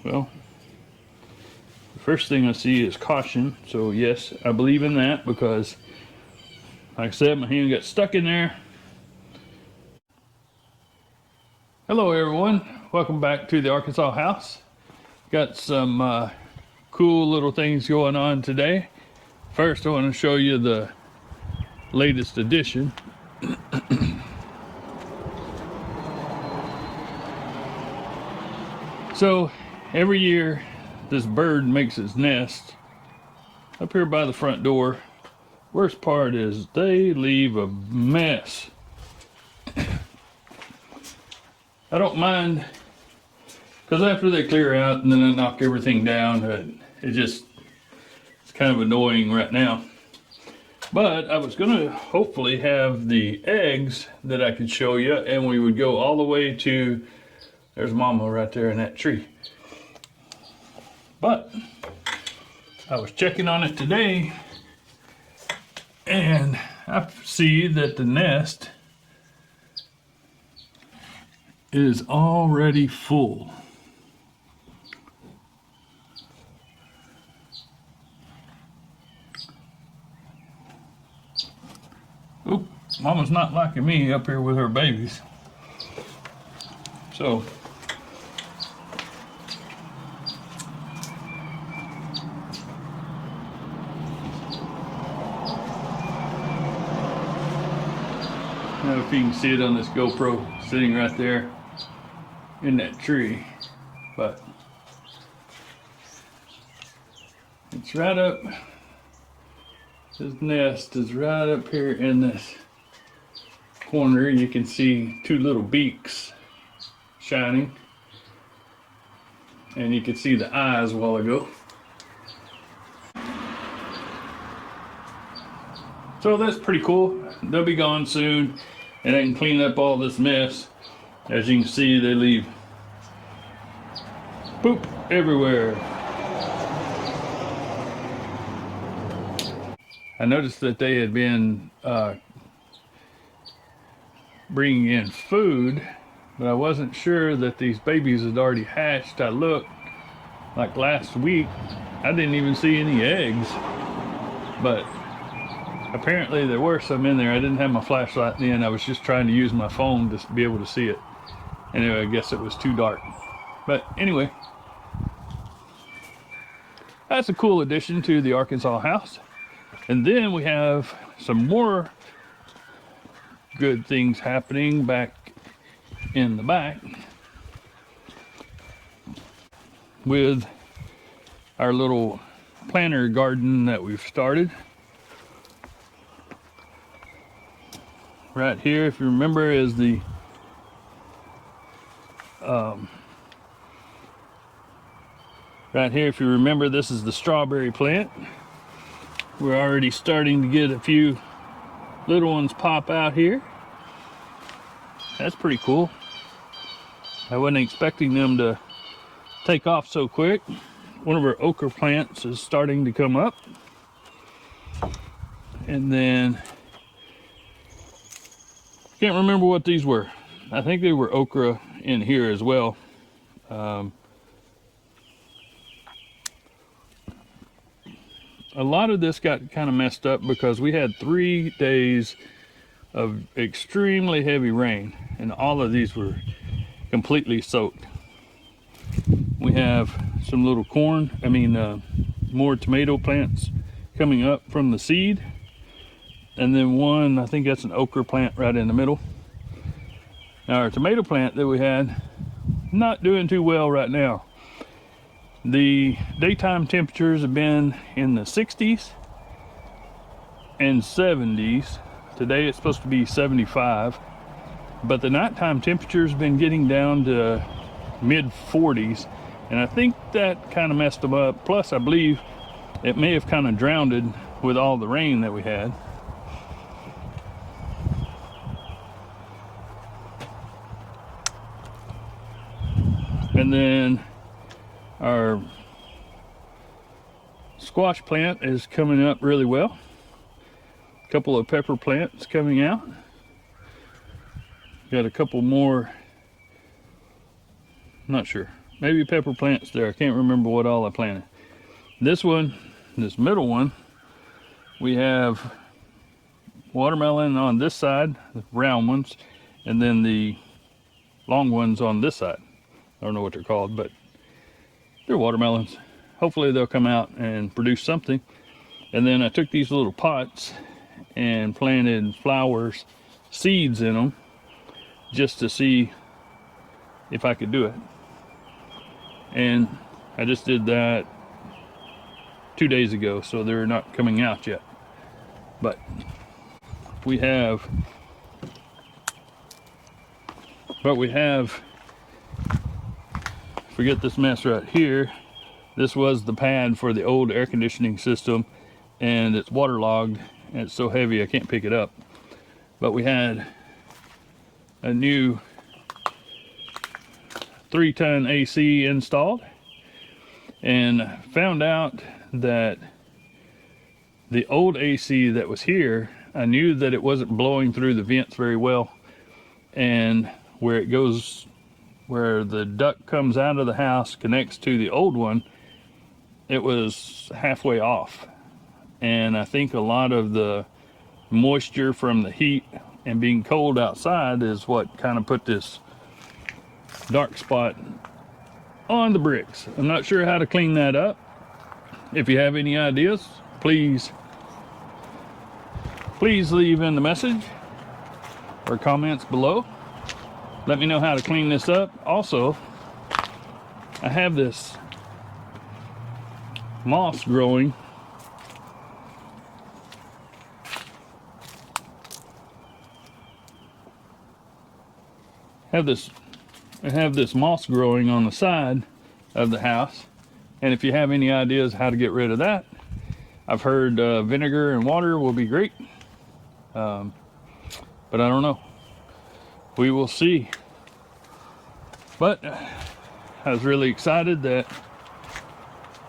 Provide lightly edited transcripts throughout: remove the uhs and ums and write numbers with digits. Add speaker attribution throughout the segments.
Speaker 1: Well, the first thing I see is caution. So yes, I believe in that because, like I said, my hand got stuck in there. Hello everyone, welcome back to the Arkansas house. Got some cool little things going on today. First, I want to show you the latest addition. So every year this bird makes its nest up here by the front door. Worst part is they leave a mess. I don't mind, because after they clear out and then I knock everything down, it's kind of annoying right now. But I was going to hopefully have the eggs that I could show you, and we would go all the way to, there's Mama right there in that tree. But I was checking on it today, and I see that the nest is already full. Oop, Mama's not liking me up here with her babies. So I don't know if you can see it on this GoPro sitting right there in that tree, but it's right up. His nest is right up here in this corner. You can see two little beaks shining, and you can see the eyes a while ago. So that's pretty cool. They'll be gone soon, and I can clean up all this mess. As you can see, they leave poop everywhere. I noticed that they had been bringing in food, but I wasn't sure that these babies had already hatched. I looked, like last week, I didn't even see any eggs, but apparently there were some in there. I didn't have my flashlight then. I was just trying to use my phone to be able to see it. Anyway, I guess it was too dark. But anyway, that's a cool addition to the Arkansas house. And then we have some more good things happening back in the back with our little planter garden that we've started. Right here, if you remember, is the right here, if you remember, this is the strawberry plant. We're already starting to get a few little ones pop out here. That's pretty cool. I wasn't expecting them to take off so quick. One of our okra plants is starting to come up. And then can't remember what these were. I think they were okra in here as well. A lot of this got kind of messed up because we had 3 days of extremely heavy rain, and all of these were completely soaked. We have some little more tomato plants coming up from the seed. And then one, I think that's an okra plant right in the middle. Now our tomato plant that we had, not doing too well right now. The daytime temperatures have been in the 60s and 70s. Today it's supposed to be 75, but the nighttime temperature's been getting down to mid 40s, and I think that kind of messed them up. Plus I believe it may have kind of drowned it with all the rain that we had. And then our squash plant is coming up really well. A couple of pepper plants coming out. Got a couple more, not sure, maybe pepper plants there. I can't remember what all I planted. This one, this middle one, we have watermelon on this side, the round ones, and then the long ones on this side. I don't know what they're called, but they're watermelons. Hopefully they'll come out and produce something. And then I took these little pots and planted flowers, seeds in them, just to see if I could do it. And I just did that 2 days ago, so they're not coming out yet. But we have forget this mess right here. This was the pad for the old air conditioning system, and it's waterlogged and it's so heavy I can't pick it up. But we had a new 3-ton AC installed, and found out that the old AC that was here, I knew that it wasn't blowing through the vents very well, and where it goes, where the duct comes out of the house connects to the old one, it was halfway off. And I think a lot of the moisture from the heat and being cold outside is what kind of put this dark spot on the bricks. I'm not sure how to clean that up. If you have any ideas, please leave in the message or comments below. Let me know how to clean this up. Also, I have this moss growing. I have this moss growing on the side of the house, and if you have any ideas how to get rid of that, I've heard vinegar and water will be great, but I don't know. We will see. But I was really excited that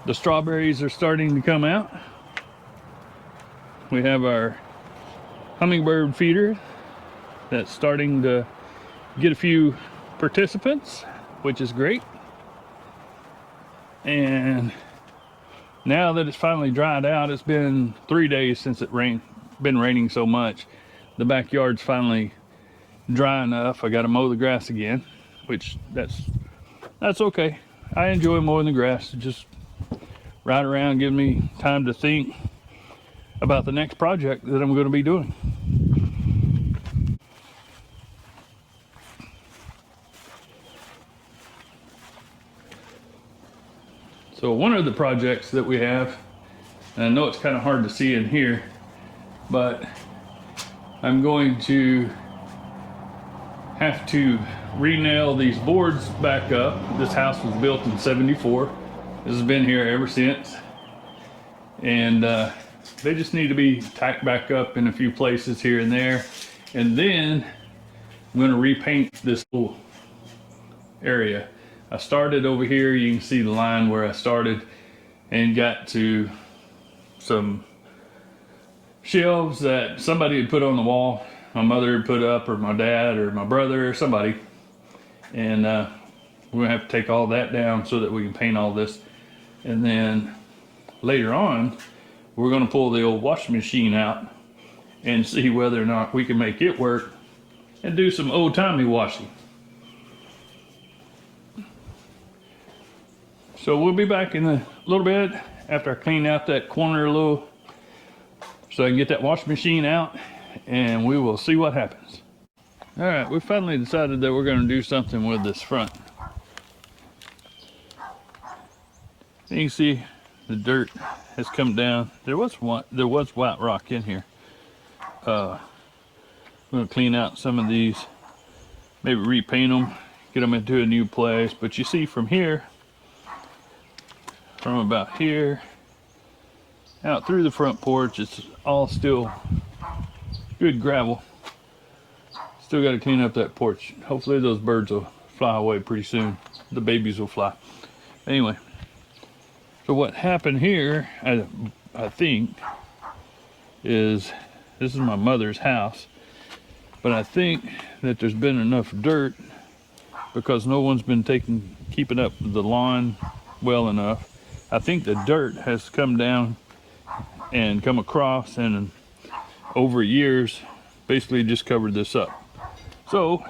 Speaker 1: the strawberries are starting to come out. We have our hummingbird feeder that's starting to get a few participants, which is great. And now that it's finally dried out, it's been 3 days since it been raining so much. The backyard's finally dry enough. I got to mow the grass again, which that's okay. I enjoy mowing the grass. It just ride around, give me time to think about the next project that I'm going to be doing. So one of the projects that we have, and I know it's kind of hard to see in here, but I'm going to have to re-nail these boards back up. This house was built in '74. This has been here ever since. And they just need to be tacked back up in a few places here and there. And then I'm going to repaint this little area. I started over here. You can see the line where I started, and got to some shelves that somebody had put on the wall. My mother had put up, or my dad, or my brother, or somebody. And we're gonna have to take all that down so that we can paint all this. And then later on, we're gonna pull the old washing machine out and see whether or not we can make it work and do some old-timey washing. So we'll be back in a little bit after I clean out that corner a little, so I can get that washing machine out, and we will see what happens. All right, we finally decided that we're going to do something with this front. You can see the dirt has come down. There was white rock in here. I'm going to clean out some of these, maybe repaint them, get them into a new place. But you see from here, from about here out through the front porch, it's all still good gravel. Still got to clean up that porch. Hopefully those birds will fly away pretty soon. The babies will fly. Anyway, so what happened here, I think, is this is my mother's house, but I think that there's been enough dirt because no one's been keeping up the lawn well enough. I think the dirt has come down and come across, and over years basically just covered this up. So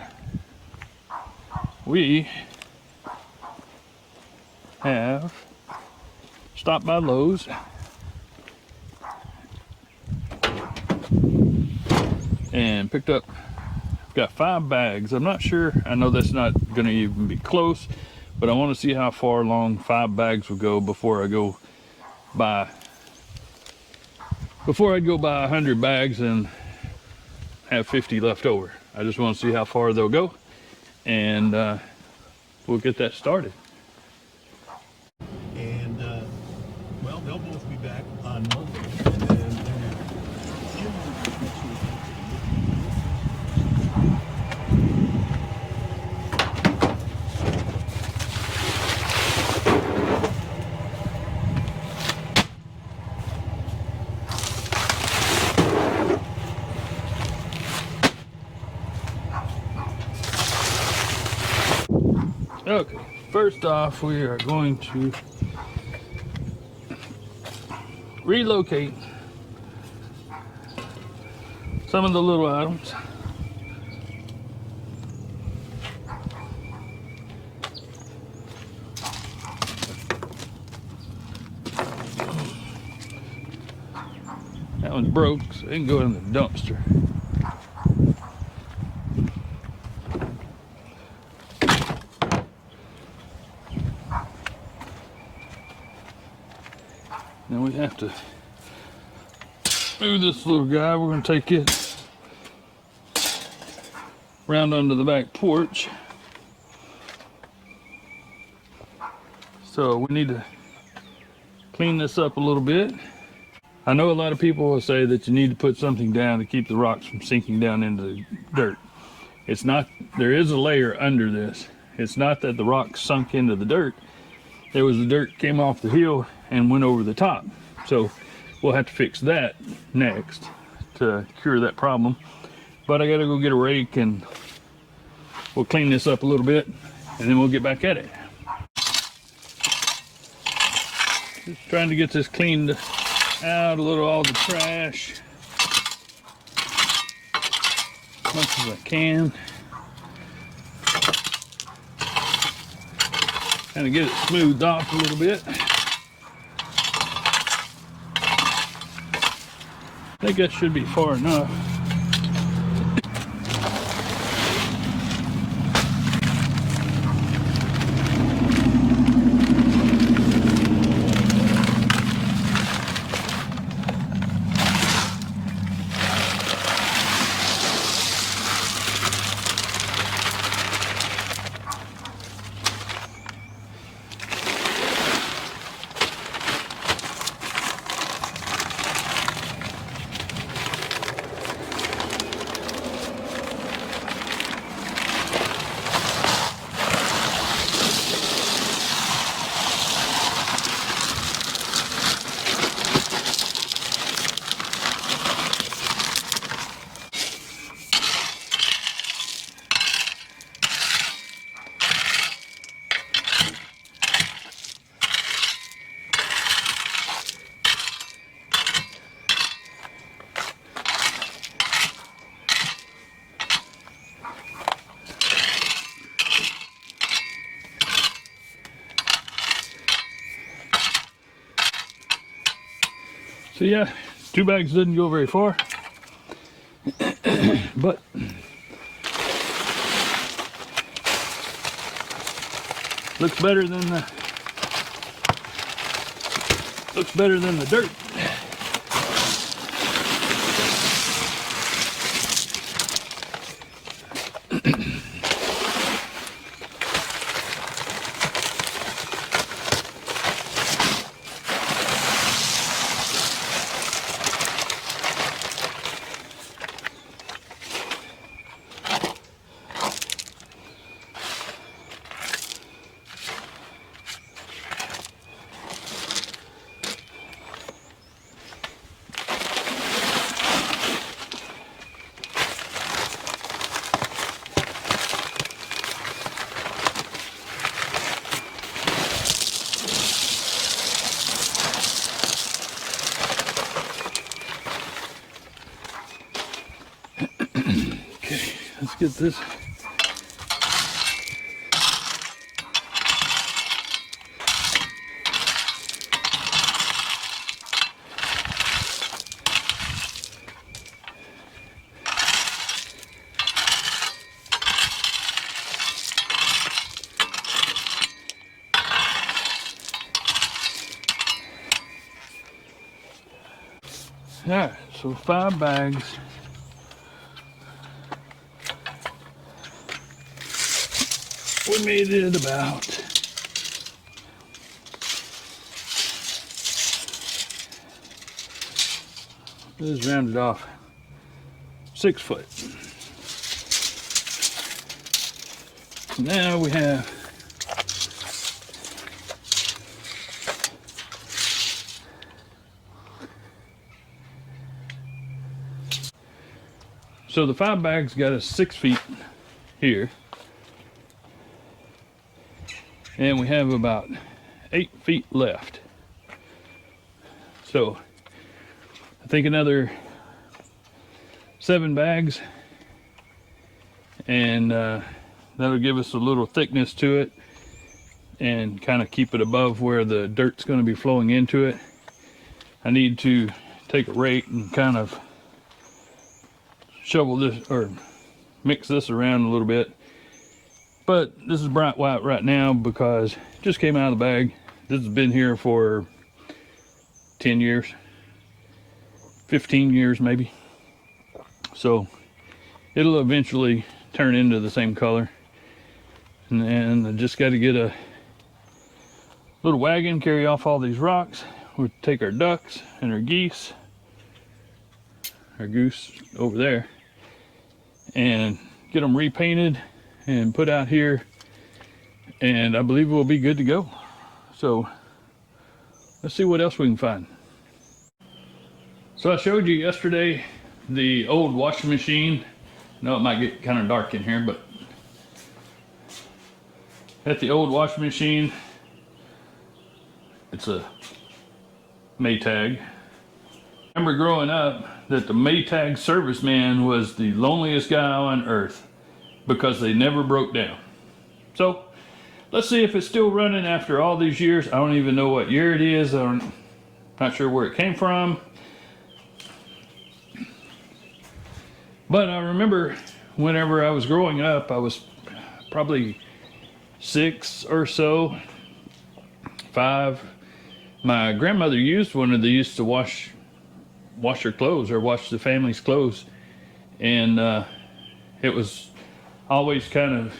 Speaker 1: we have stopped by Lowe's and picked up, got 5 bags. I'm not sure, I know that's not going to even be close, but I want to see how far along 5 bags will go before I go buy, before I'd go buy 100 bags and have 50 left over. I just want to see how far they'll go, and we'll get that started.
Speaker 2: And well, they'll both be back on Monday. And then
Speaker 1: Okay, first off, we are going to relocate some of the little items. That one's broke, so it can go in the dumpster. Now we have to move this little guy. We're going to take it round onto the back porch. So we need to clean this up a little bit. I know a lot of people will say that you need to put something down to keep the rocks from sinking down into the dirt. It's not, there is a layer under this. It's not that the rocks sunk into the dirt. There was the dirt came off the hill and went over the top. So we'll have to fix that next to cure that problem. But I gotta go get a rake and we'll clean this up a little bit and then we'll get back at it. Just trying to get this cleaned out, a little all the trash as much as I can. Kind of get it smoothed off a little bit. I think that should be far enough. So yeah, 2 bags didn't go very far, but looks better than the dirt. get this. All right, so 5 bags. We made it about this is rounded off 6 foot. Now we have so the 5 bags got us 6 feet here, and we have about 8 feet left. So I think another 7 bags, and that'll give us a little thickness to it and kind of keep it above where the dirt's going to be flowing into it. I need to take a rake and kind of shovel this or mix this around a little bit, but this is bright white right now because it just came out of the bag. This has been here for 10 years, 15 years maybe, so it'll eventually turn into the same color. And then I just got to get a little wagon, carry off all these rocks. We'll take our ducks and our geese, our goose over there, and get them repainted and put out here, and I believe we'll be good to go. So let's see what else we can find. So I showed you yesterday the old washing machine. I know it might get kind of dark in here, but at the old washing machine, it's a Maytag. I remember growing up that the Maytag serviceman was the loneliest guy on earth because they never broke down. So let's see if it's still running after all these years. I don't even know what year it is. I'm not sure where it came from. But I remember whenever I was growing up, I was probably 6 or so, 5. My grandmother used one of these to wash her clothes or wash the family's clothes, and it was always kind of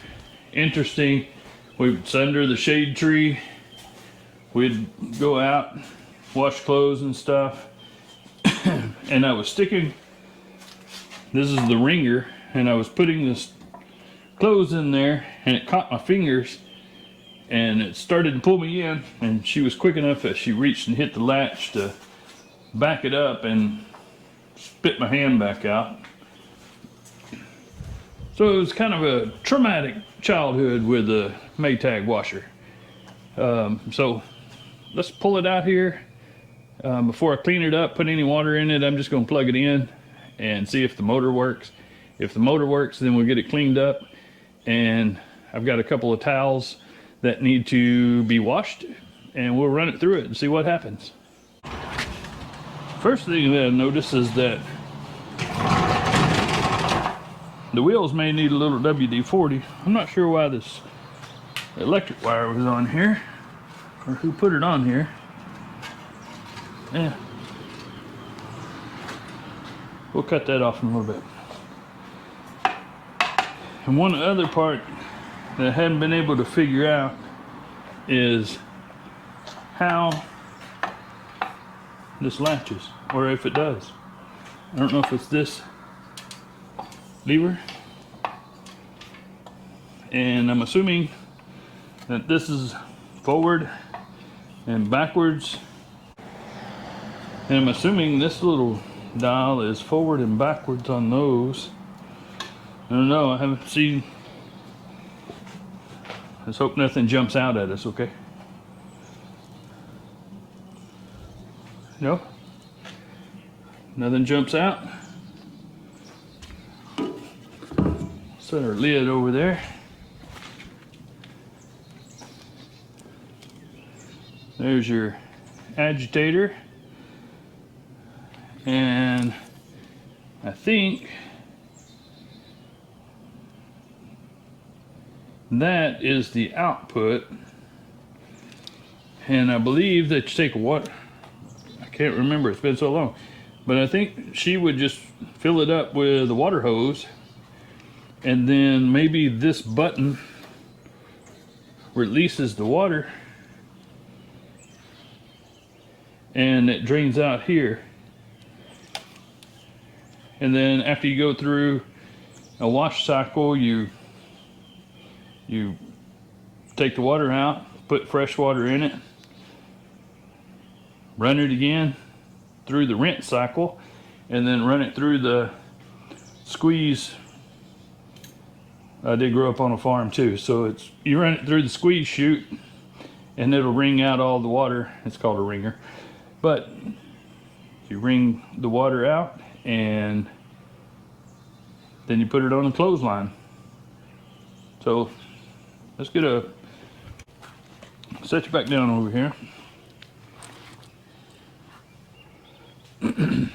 Speaker 1: interesting. We'd sit under the shade tree, we'd go out, wash clothes and stuff, and I was sticking, this is the wringer, and I was putting this clothes in there, and it caught my fingers and it started to pull me in, and she was quick enough that she reached and hit the latch to back it up and spit my hand back out. So it was kind of a traumatic childhood with a Maytag washer. So let's pull it out here. Before I clean it up, put any water in it, I'm just going to plug it in and see if the motor works. If the motor works, then we'll get it cleaned up, and I've got a couple of towels that need to be washed, and we'll run it through it and see what happens. First thing that I noticed is that the wheels may need a little WD-40. I'm not sure why this electric wire was on here, or who put it on here. Yeah, we'll cut that off in a little bit. And one other part that I hadn't been able to figure out is how this latches, or if it does. I don't know if it's this lever, and I'm assuming that this is forward and backwards, and I'm assuming this little dial is forward and backwards on those. I don't know, I haven't seen. Let's hope nothing jumps out at us, okay? No? Nothing jumps out. Let's Set our lid over there. There's your agitator. And I think that is the output. And I believe that you take what, I can't remember, it's been so long, but I think she would just fill it up with a water hose, and then maybe this button releases the water and it drains out here. And then after you go through a wash cycle, you take the water out, put fresh water in it, run it again through the rinse cycle, and then run it through the squeeze. I did grow up on a farm too, so it's, you run it through the squeeze chute and it'll wring out all the water. It's called a wringer, but you wring the water out and then you put it on a clothesline. So let's get a, set you back down over here. Let's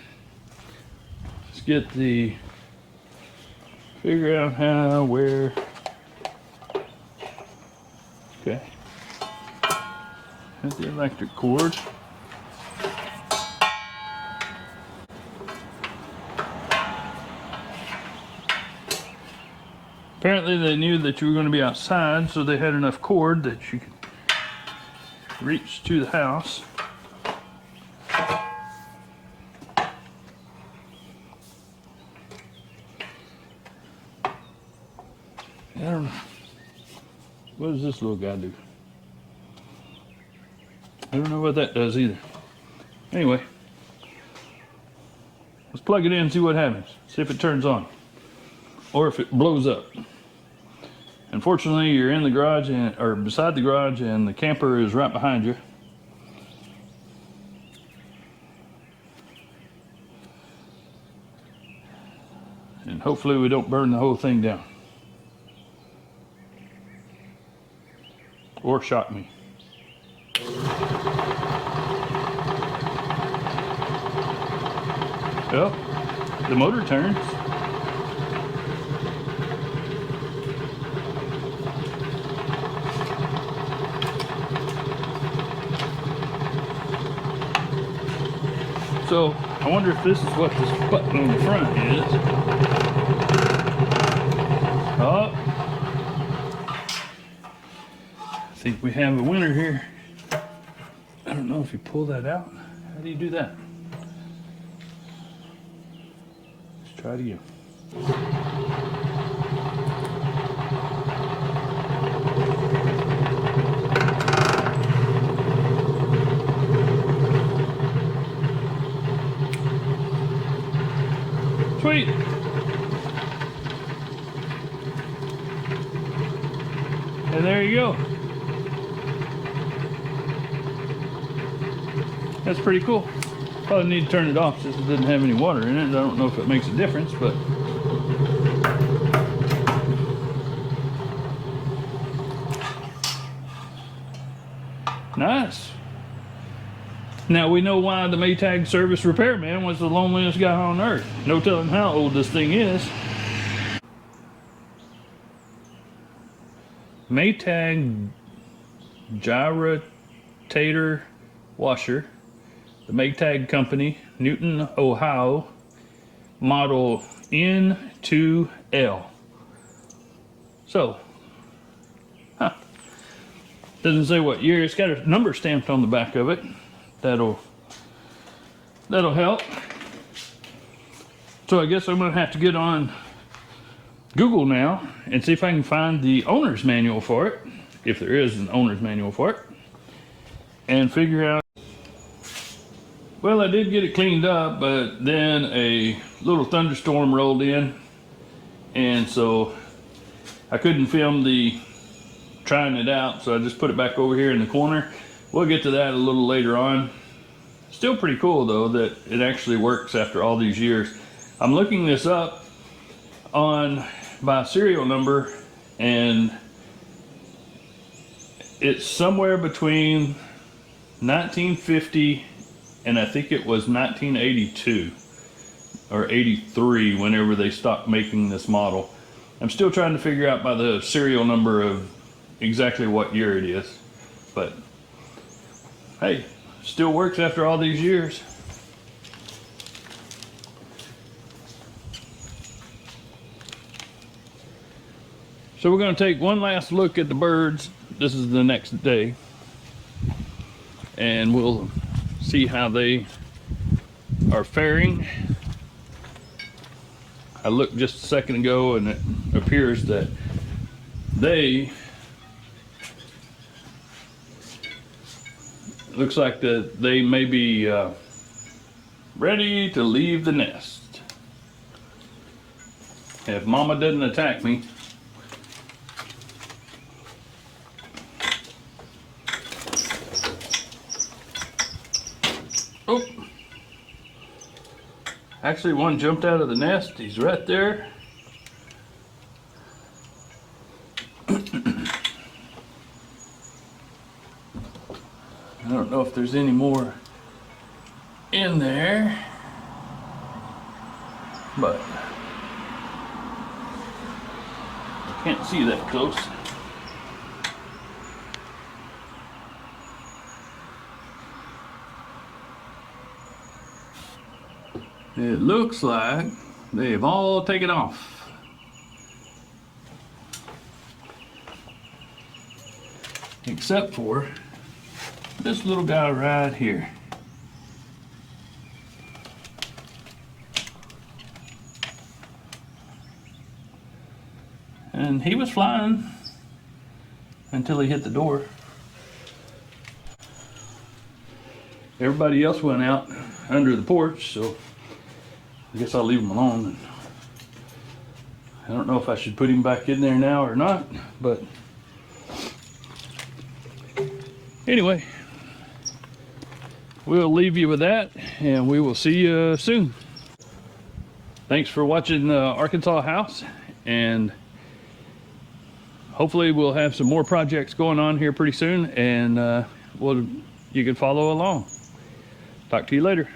Speaker 1: get the, figure out how, where. Okay. That's the electric cord. Apparently they knew that you were going to be outside, so they had enough cord that you could reach to the house. I don't know. What does this little guy do? I don't know what that does either. Anyway, let's plug it in and see what happens. See if it turns on or if it blows up. Unfortunately, you're in the garage and, or beside the garage, and the camper is right behind you. And hopefully we don't burn the whole thing down. Or shock me. Well, the motor turns. So I wonder if this is what this button on the front is. Oh, I think we have a winner here. I don't know if you pull that out. How do you do that? Let's try it again. Sweet. And there you go. That's pretty cool. Probably need to turn it off since it doesn't have any water in it. I don't know if it makes a difference, but nice. Now we know why the Maytag service repairman was the loneliest guy on earth. No telling how old this thing is. Maytag gyratator washer. The Maytag company, Newton, Ohio, model N2L. So, doesn't say what year. It's got a number stamped on the back of it. That'll help. So I guess I'm gonna have to get on Google now and see if I can find the owner's manual for it, if there is an owner's manual for it, and figure out. Well, I did get it cleaned up, but then a little thunderstorm rolled in, and so I couldn't film the trying it out, so I just put it back over here in the corner. We'll get to that a little later on. Still pretty cool though that it actually works after all these years. I'm looking this up on by serial number, and it's somewhere between 1950 and I think it was 1982 or 83 whenever they stopped making this model. I'm still trying to figure out by the serial number of exactly what year it is, but hey, still works after all these years. So we're going to take one last look at the birds. This is the next day, and we'll see how they are faring. I looked just a second ago, and it appears that they looks like that they may be ready to leave the nest if Mama doesn't attack me. Oh, actually one jumped out of the nest. He's right there. I don't know if there's any more in there, but I can't see that close. It looks like they've all taken off. Except for this little guy right here. And he was flying until he hit the door. Everybody else went out under the porch, so I guess I'll leave him alone. I don't know if I should put him back in there now or not, but anyway, we'll leave you with that, and we will see you soon. Thanks for watching Arkansas House, and hopefully we'll have some more projects going on here pretty soon, and you can follow along. Talk to you later.